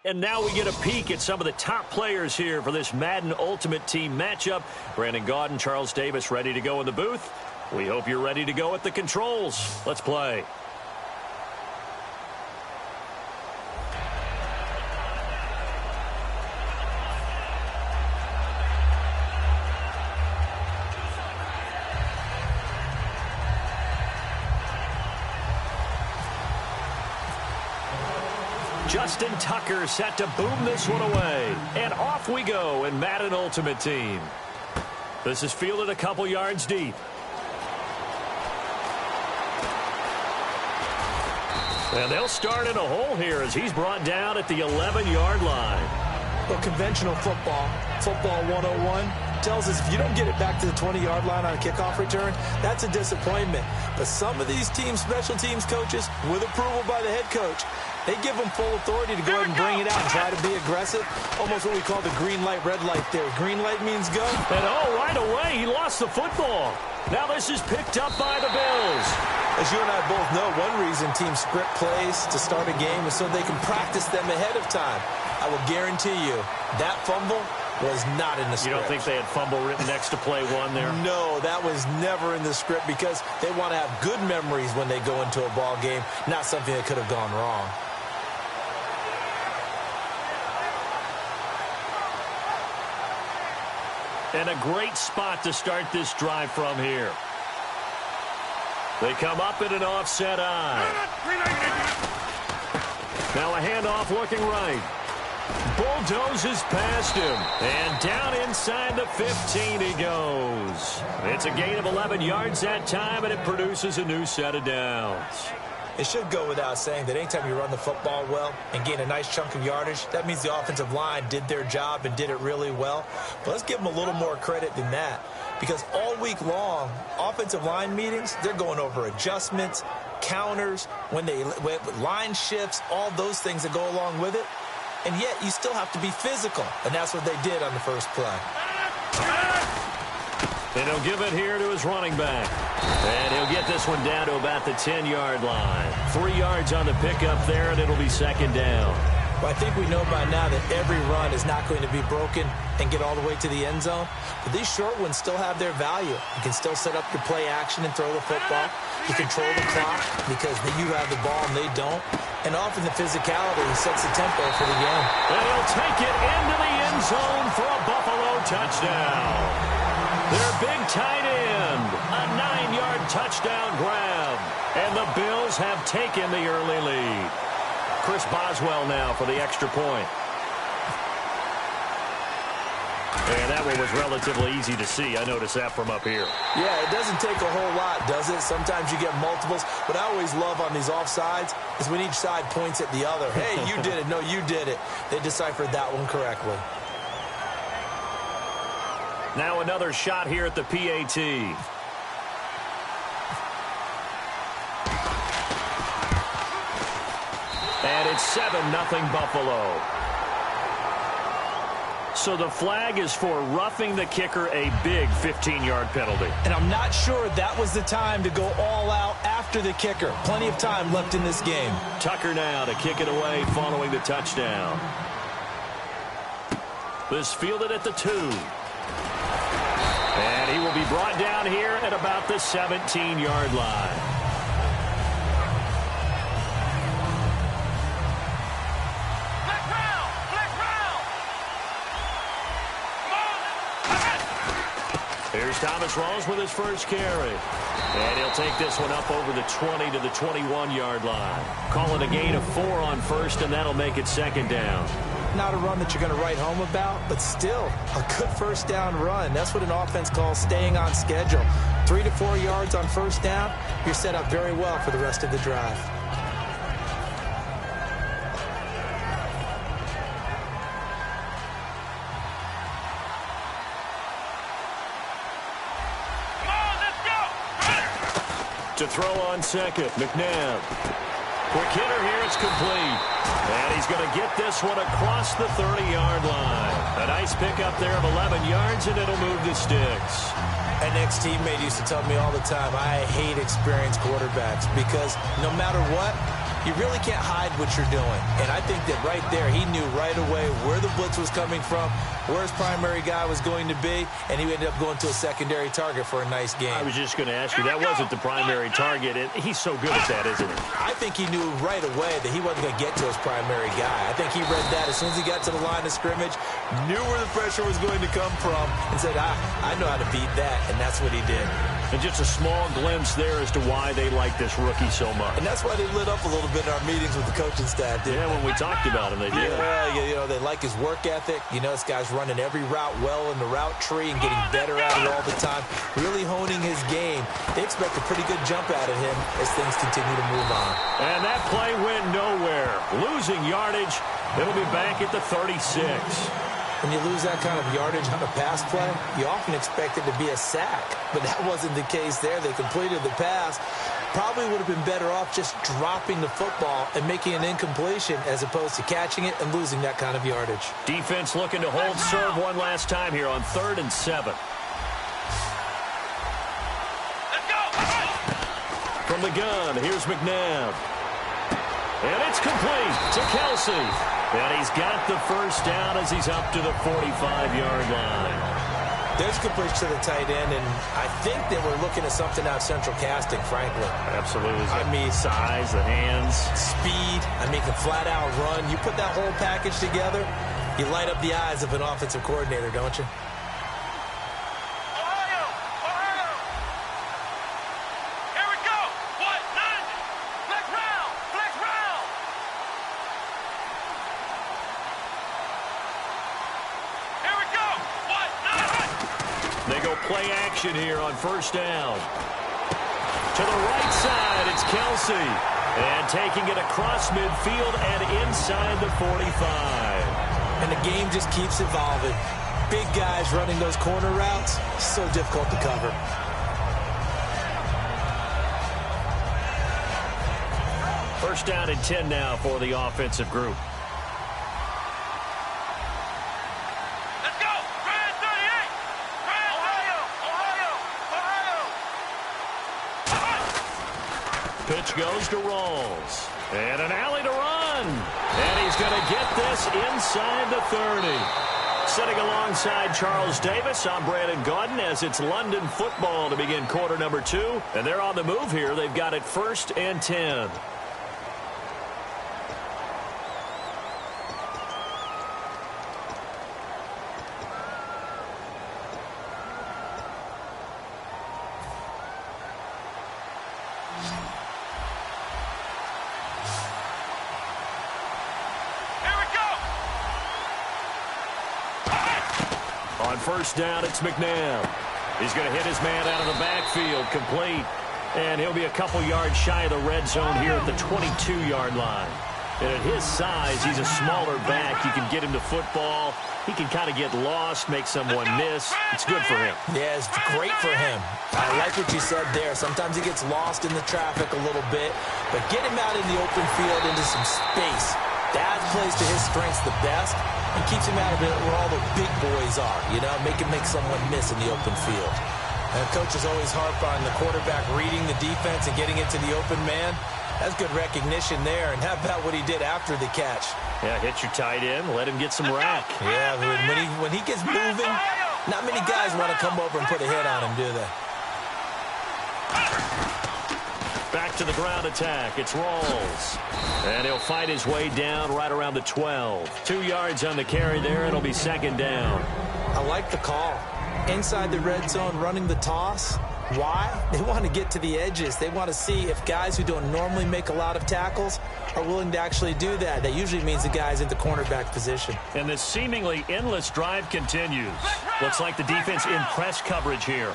and now we get a peek at some of the top players here for this Madden Ultimate Team matchup. Brandon Gaudin, Charles Davis ready to go in the booth. We hope you're ready to go at the controls. Let's play. Justin Tucker set to boom this one away. And off we go in Madden Ultimate Team. This is fielded a couple yards deep. And they'll start in a hole here as he's brought down at the 11-yard line. Well, conventional football 101, tells us if you don't get it back to the 20-yard line on a kickoff return, that's a disappointment. But some of these team special teams coaches, with approval by the head coach, they give them full authority to go ahead and bring it out and try to be aggressive. Almost what we call the green light, red light theory. Green light means go. And right away, he lost the football. Now this is picked up by the Bills. As you and I both know, one reason teams script plays to start a game is so they can practice them ahead of time. I will guarantee you that fumble was not in the script. You don't think they had fumble written next to play one there? No, that was never in the script because they want to have good memories when they go into a ball game, not something that could have gone wrong. And a great spot to start this drive from here. They come up in an offset eye. Now a handoff looking right. Bulldozes past him. And down inside the 15 he goes. It's a gain of 11 yards that time, and it produces a new set of downs. It should go without saying that anytime you run the football well and gain a nice chunk of yardage, that means the offensive line did their job and did it really well. But let's give them a little more credit than that, because all week long, offensive line meetings, they're going over adjustments, counters, when line shifts, all those things that go along with it. And yet you still have to be physical, and that's what they did on the first play. And he'll give it here to his running back. And he'll get this one down to about the 10-yard line. 3 yards on the pickup there, and it'll be second down. Well, I think we know by now that every run is not going to be broken and get all the way to the end zone. But these short ones still have their value. You can still set up your play action and throw the football. You control the clock because you have the ball and they don't. And often the physicality sets the tempo for the game. And he'll take it into the end zone for a Buffalo touchdown. Their big tight end, a 9-yard touchdown grab. And the Bills have taken the early lead. Chris Boswell now for the extra point. And that one was relatively easy to see. I noticed that from up here. Yeah, it doesn't take a whole lot, does it? Sometimes you get multiples. What I always love on these offsides is when each side points at the other. Hey, you did it. No, you did it. They deciphered that one correctly. Now another shot here at the PAT. And it's 7-0 Buffalo. So the flag is for roughing the kicker, a big 15-yard penalty. And I'm not sure that was the time to go all out after the kicker. Plenty of time left in this game. Tucker now to kick it away following the touchdown. This fielded at the 2. And he will be brought down here at about the 17-yard line. Here's Thomas Rawls with his first carry. And he'll take this one up over the 20 to the 21-yard line. Call it a gain of 4 on first, and that'll make it second down. Not a run that you're going to write home about, but still a good first down run. That's what an offense calls staying on schedule. 3 to 4 yards on first down, you're set up very well for the rest of the drive. To throw on second, McNabb. Quick hitter here, it's complete. And he's going to get this one across the 30-yard line. A nice pickup there of 11 yards, and it'll move the sticks. An ex-teammate used to tell me all the time, I hate experienced quarterbacks because no matter what, you really can't hide what you're doing. And I think that right there, he knew right away where the blitz was coming from, where his primary guy was going to be, and he ended up going to a secondary target for a nice game. I was just going to ask you, that wasn't the primary target, and he's so good at that, isn't he? I think he knew right away that he wasn't going to get to his primary guy. I think he read that as soon as he got to the line of scrimmage, knew where the pressure was going to come from, and said, I know how to beat that, and that's what he did. And just a small glimpse there as to why they like this rookie so much. And that's why they lit up a little bit in our meetings with the coaching staff, didn't they? When we talked about him, they did. Yeah, you know, they like his work ethic. You know, this guy's running every route well in the route tree and getting better at it all the time, really honing his game. They expect a pretty good jump out of him as things continue to move on. And that play went nowhere. Losing yardage. It'll be back at the 36. When you lose that kind of yardage on a pass play, you often expect it to be a sack. But that wasn't the case there. They completed the pass. Probably would have been better off just dropping the football and making an incompletion as opposed to catching it and losing that kind of yardage. Defense looking to hold serve one last time here on 3rd and 7. Let's go! From the gun, here's McNabb. And it's complete to Kelsey. And he's got the first down as he's up to the 45-yard line. There's completion to the tight end, and I think that we're looking at something out of central casting, frankly. Absolutely. I mean, size, the hands. Speed. I mean, can flat-out run. You put that whole package together, you light up the eyes of an offensive coordinator, don't you? Play action here on first down. To the right side, it's Kelsey. And taking it across midfield and inside the 45. And the game just keeps evolving. Big guys running those corner routes, so difficult to cover. First down and 10 now for the offensive group. Pitch goes to Rawls. And an alley to run. And he's going to get this inside the 30. Sitting alongside Charles Davis, I'm Brandon Gaudin as it's London football to begin quarter number 2. And they're on the move here. They've got it 1st and 10. On first down, it's McNabb. He's going to hit his man out of the backfield, complete. And he'll be a couple yards shy of the red zone here at the 22-yard line. And at his size, he's a smaller back. You can get him to football. He can kind of get lost, make someone miss. It's good for him. Yeah, it's great for him. I like what you said there. Sometimes he gets lost in the traffic a little bit. But get him out in the open field into some space. That plays to his strengths the best and keeps him out of it where all the big boys are, you know, make someone miss in the open field. And coaches always harp on the quarterback reading the defense and getting it to the open man. That's good recognition there. And how about what he did after the catch? Yeah, hit your tight end, let him get some rack. Yeah, when he gets moving, not many guys want to come over and put a hit on him, do they? Back to the ground attack. It's Rawls. And he'll fight his way down right around the 12. 2 yards on the carry there. It'll be 2nd down. I like the call. Inside the red zone, running the toss. Why? They want to get to the edges. They want to see if guys who don't normally make a lot of tackles are willing to actually do that. That usually means the guy's at the cornerback position. And this seemingly endless drive continues. Looks like the defense in press coverage here.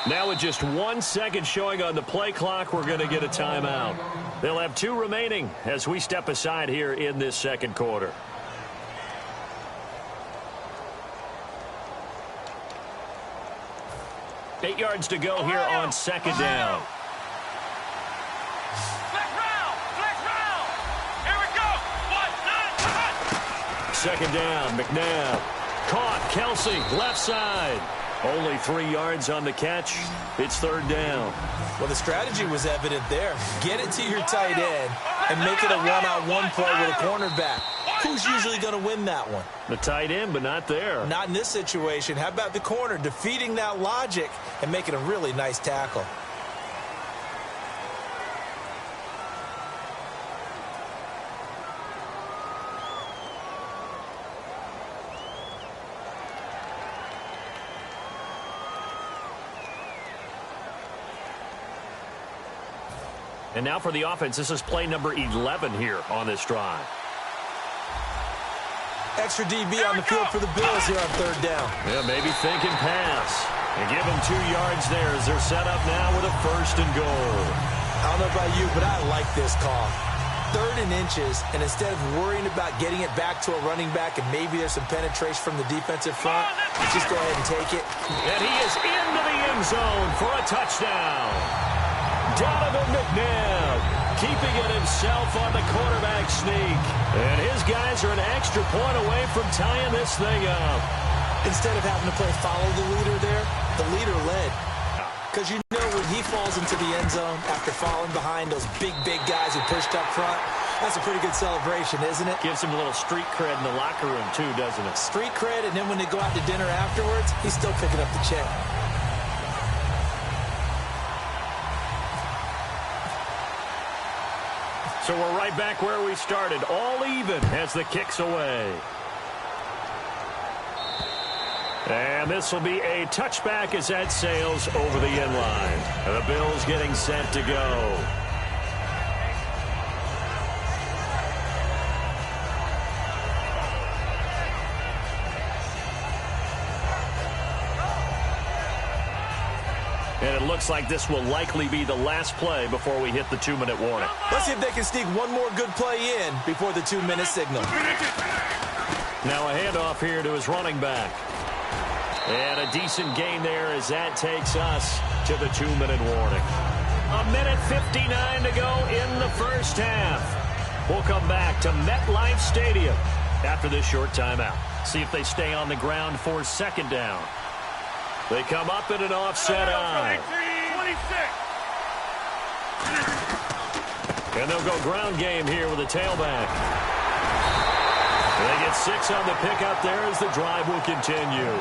Now with just 1 second showing on the play clock, we're going to get a timeout. They'll have 2 remaining as we step aside here in this second quarter. Eight yards to go here on 2nd down. Flex round. Here we go. 1, 9, 2nd down, McNabb. Caught. Kelsey, left side. Only 3 yards on the catch. It's third down. Well, the strategy was evident there. Get it to your tight end and make it a one-on-one play with a cornerback. Who's usually going to win that one? The tight end, but not there. Not in this situation. How about the corner defeating that logic and making a really nice tackle? And now for the offense, this is play number 11 here on this drive. Extra DB on the field for the Bills here on third down. Yeah, maybe thinking pass. And give them 2 yards there as they're set up now with a 1st and goal. I don't know about you, but I like this call. 3rd and inches, and instead of worrying about getting it back to a running back and maybe there's some penetration from the defensive front, just go ahead and take it. And he is into the end zone for a touchdown. Donovan McNabb keeping it himself on the quarterback sneak. And his guys are an extra point away from tying this thing up. Instead of having to play follow the leader there, the leader led. Because you know when he falls into the end zone after falling behind those big guys who pushed up front, that's a pretty good celebration, isn't it? Gives him a little street cred in the locker room too, doesn't it? Street cred, and then when they go out to dinner afterwards, he's still picking up the check. So we're right back where we started, all even as the kick's away. And this will be a touchback as that sails over the end line. And the Bills getting set to go. And it looks like this will likely be the last play before we hit the 2-minute warning. Let's see if they can sneak one more good play in before the 2-minute signal. Now a handoff here to his running back. And a decent gain there as that takes us to the 2-minute warning. 1:59 to go in the first half. We'll come back to MetLife Stadium after this short timeout. See if they stay on the ground for 2nd down. They come up in an offset eye. And they'll go ground game here with a tailback. They get 6 on the pickup there as the drive will continue.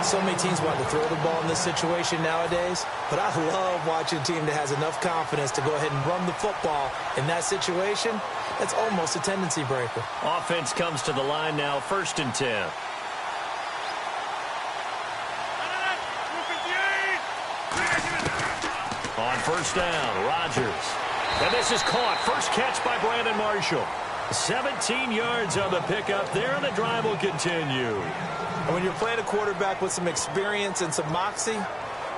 So many teams want to throw the ball in this situation nowadays, but I love watching a team that has enough confidence to go ahead and run the football in that situation. That's almost a tendency breaker. Offense comes to the line now, 1st and 10. On 1st down, Rodgers. And this is caught. First catch by Brandon Marshall. 17 yards on the pickup there, and the drive will continue. And when you're playing a quarterback with some experience and some moxie,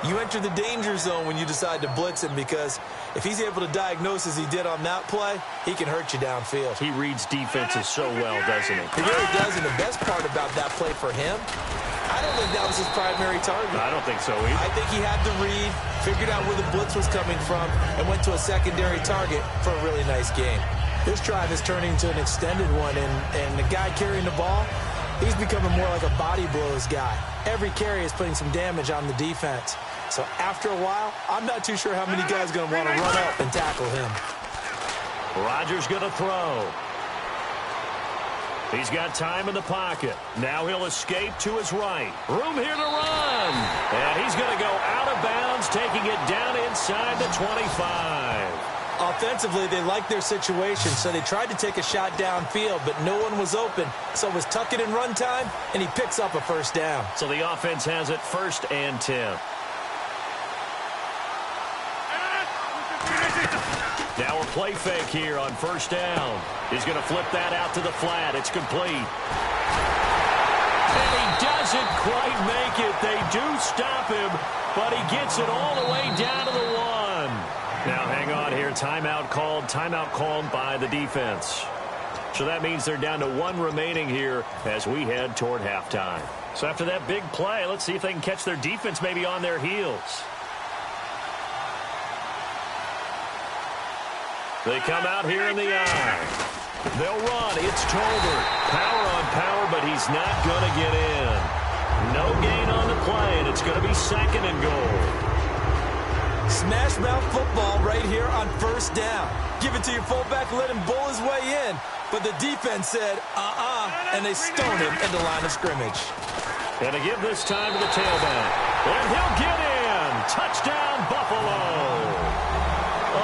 you enter the danger zone when you decide to blitz him, because if he's able to diagnose as he did on that play, he can hurt you downfield. He reads defenses so well, doesn't he? He really does, and the best part about that play for him, I don't think that was his primary target. I don't think so either. I think he had to read, figured out where the blitz was coming from, and went to a secondary target for a really nice game. This drive is turning into an extended one, and the guy carrying the ball, he's becoming more like a body blows guy. Every carry is putting some damage on the defense. So after a while, I'm not too sure how many guys are going to want to run up and tackle him. Rodgers going to throw. He's got time in the pocket. Now he'll escape to his right. Room here to run. And he's going to go out of bounds, taking it down inside the 25. Offensively, they liked their situation, so they tried to take a shot downfield, but no one was open. So it was tuck it in run time, and he picks up a 1st down. So the offense has it 1st and 10. Now a play fake here on 1st down. He's going to flip that out to the flat. It's complete. And he doesn't quite make it. They do stop him, but he gets it all the way down to the 1. Now hang on here. Timeout called by the defense. So that means they're down to 1 remaining here as we head toward halftime. So after that big play, let's see if they can catch their defense maybe on their heels. They come out here in the eye. They'll run. It's Tolbert. Power on power, but he's not going to get in. No gain on the play, and it's going to be 2nd and goal. Smash mouth football right here on 1st down. Give it to your fullback, let him bull his way in. But the defense said, and they stoned him in the line of scrimmage. And to give this time to the tailback. And he'll get in. Touchdown, Buffalo.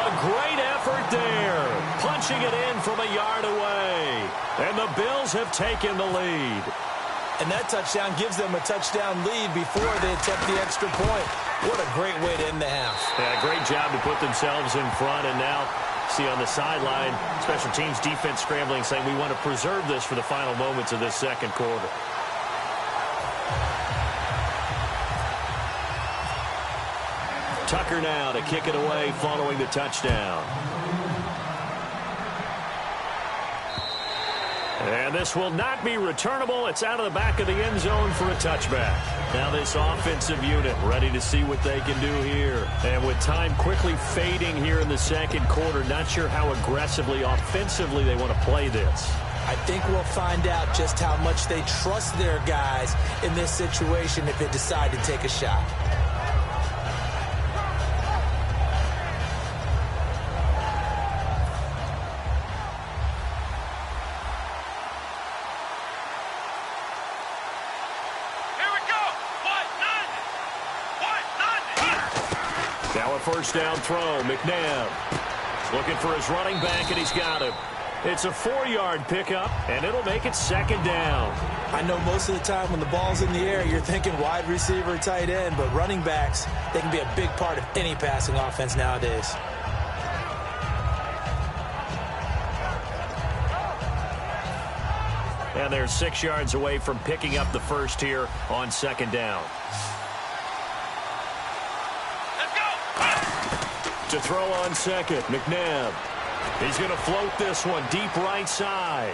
A great effort there. Punching it in from a yard away. And the Bills have taken the lead. And that touchdown gives them a touchdown lead before they attempt the extra point. What a great way to end the half. Yeah, great job to put themselves in front. And now, see on the sideline, special teams defense scrambling, saying we want to preserve this for the final moments of this 2nd quarter. Tucker now to kick it away following the touchdown. And this will not be returnable. It's out of the back of the end zone for a touchback. Now this offensive unit ready to see what they can do here. And with time quickly fading here in the 2nd quarter, not sure how aggressively, offensively they want to play this. I think we'll find out just how much they trust their guys in this situation if they decide to take a shot. Now a 1st down throw. McNabb looking for his running back, and he's got him. It's a 4-yard pickup, and it'll make it 2nd down. I know most of the time when the ball's in the air, you're thinking wide receiver, tight end, but running backs, they can be a big part of any passing offense nowadays. And they're 6 yards away from picking up the first here on 2nd down. To throw on 2nd, McNabb. He's going to float this one deep right side.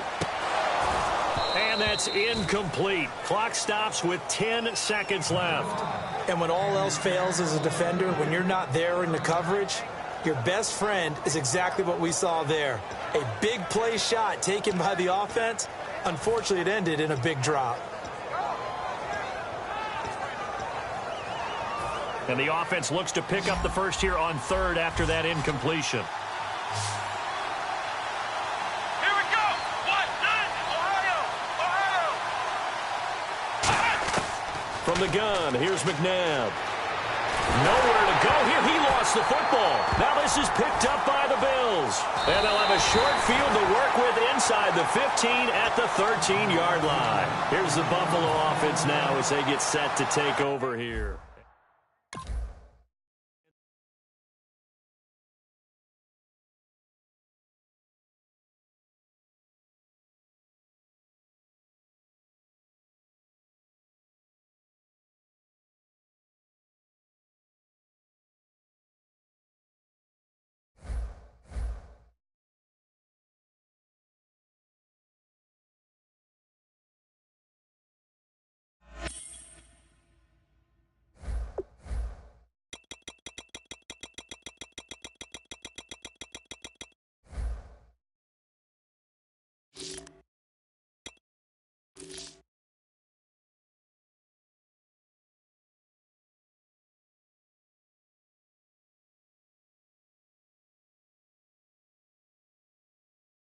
And that's incomplete. Clock stops with 10 seconds left. And when all else fails as a defender, when you're not there in the coverage, your best friend is exactly what we saw there. A big play shot taken by the offense. Unfortunately, it ended in a big drop. And the offense looks to pick up the first here on 3rd after that incompletion. Here we go. Ohio. From the gun, here's McNabb. Nowhere to go here. He lost the football. Now this is picked up by the Bills. And they'll have a short field to work with inside the 15 at the 13-yard line. Here's the Buffalo offense now as they get set to take over here.